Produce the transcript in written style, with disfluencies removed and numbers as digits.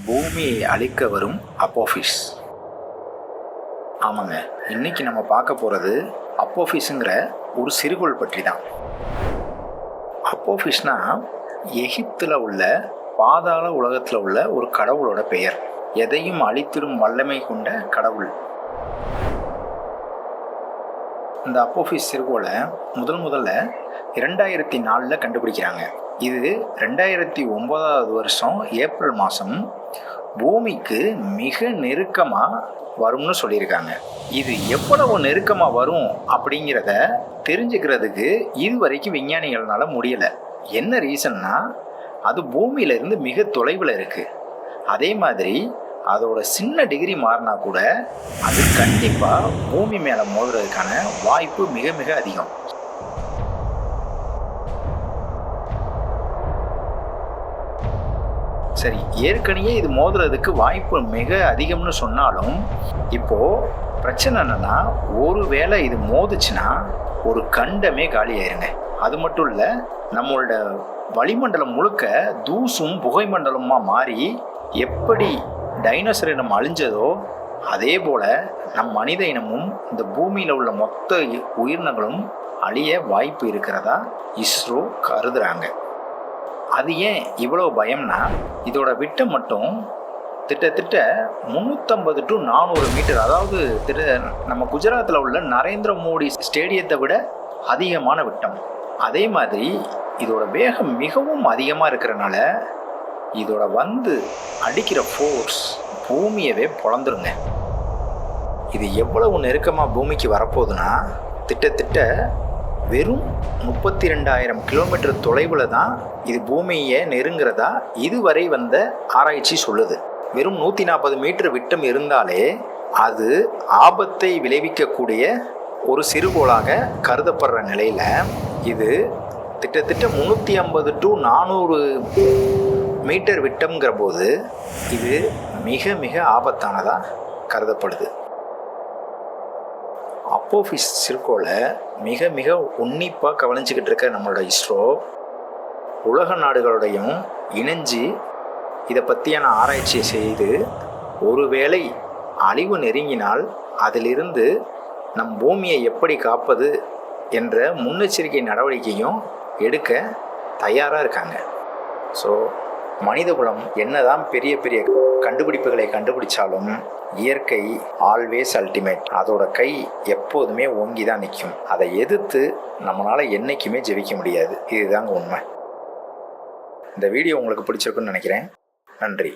பூமியை அழிக்க வரும் அப்போஃபிஸ். ஆமாங்க, இன்னைக்கு நம்ம பார்க்க போகிறது அப்போஃபிஸுங்கிற ஒரு சிறுகோள் பற்றி தான். அப்போஃபிஸ்னா எகிப்தில் உள்ள பாதாள உலகத்தில் உள்ள ஒரு கடவுளோட பெயர். எதையும் அழித்திடும் வல்லமை கொண்ட கடவுள். இந்த அப்போஃபிஸ் சிறுகோளை முதல்ல 2004 கண்டுபிடிக்கிறாங்க. இது 2009 வருஷம் ஏப்ரல் மாதம் பூமிக்கு மிக நெருக்கமாக வரும்னு சொல்லியிருக்காங்க. இது எவ்வளவு நெருக்கமாக வரும் அப்படிங்கிறத தெரிஞ்சுக்கிறதுக்கு இதுவரைக்கும் விஞ்ஞானிகள்னால முடியலை. என்ன ரீசன்னா, அது பூமியிலிருந்து மிக தொலைவில் இருக்குது. அதே மாதிரி அதோட சின்ன டிகிரி மாறினா கூட அது கண்டிப்பாக பூமி மேலே மோதுறதுக்கான வாய்ப்பு மிக மிக அதிகம். சரி, ஏற்கனவே இது மோதுறதுக்கு வாய்ப்பு மிக அதிகம்னு சொன்னாலும் இப்போது பிரச்சனை என்னென்னா, ஒருவேளை இது மோதுச்சுன்னா ஒரு கண்டமே காலி ஆயிருங்க. அது மட்டும் இல்லை, நம்மளோட வளிமண்டலம் முழுக்க தூசும் புகை மண்டலமாக மாறி எப்படி டைனோசர் இனம் அழிஞ்சதோ அதே போல் நம் மனித இனமும் இந்த பூமியில் உள்ள மொத்த உயிரினங்களும் அழிய வாய்ப்பு இருக்கிறதா இஸ்ரோ கருதுகிறாங்க. அது ஏன் இவ்வளோ பயம்னா, இதோட விட்டம் மட்டும் திட்டத்திட்ட 350 to 400 மீட்டர். அதாவது நம்ம குஜராத்தில் உள்ள நரேந்திர மோடி ஸ்டேடியத்தை விட அதிகமான விட்டம். அதே மாதிரி இதோட வேகம் மிகவும் அதிகமாக இருக்கிறனால இதோட அடிக்கிற ஃபோர்ஸ் பூமியவே பொழந்துருங்க. இது எவ்வளவு நெருக்கமாக பூமிக்கு வரப்போகுதுன்னா, திட்டத்திட்ட வெறும் 32,000 கிலோமீட்டர் தொலைவில் தான் இது பூமியை நெருங்கிறதா இதுவரை வந்த ஆராய்ச்சி சொல்லுது. வெறும் 140 மீட்டர் விட்டம் இருந்தாலே அது ஆபத்தை விளைவிக்கக்கூடிய ஒரு சிறுகோளாக கருதப்படுற நிலையில் இது திட்டத்திட்ட 350 to 400 மீட்டர் விட்டம்ங்கிற போது இது மிக மிக ஆபத்தானதாக கருதப்படுது. அப்போஃபிஸ் சிறுகோளை மிக மிக உன்னிப்பாக கவனிச்சுக்கிட்டு இருக்க நம்மளோட இஸ்ரோ உலக நாடுகளோடையும் இணைஞ்சு இதை பற்றியான ஆராய்ச்சியை செய்து ஒருவேளை அழிவு நெருங்கினால் அதிலிருந்து நம் பூமியை எப்படி காப்பது என்ற முன்னெச்சரிக்கை நடவடிக்கையும் எடுக்க தயாராக இருக்காங்க. ஸோ மனிதகுலம் என்னதான் பெரிய பெரிய கண்டுபிடிப்புகளை கண்டுபிடிச்சாலும் இயற்கை ஆல்வேஸ் அல்டிமேட். அதோட கை எப்போதுமே ஓங்கி தான் நிற்கும். அதை எதிர்த்து நம்மளால் என்றைக்குமே ஜெயிக்க முடியாது. இதுதாங்க உண்மை. இந்த வீடியோ உங்களுக்கு பிடிச்சிருக்குன்னு நினைக்கிறேன். நன்றி.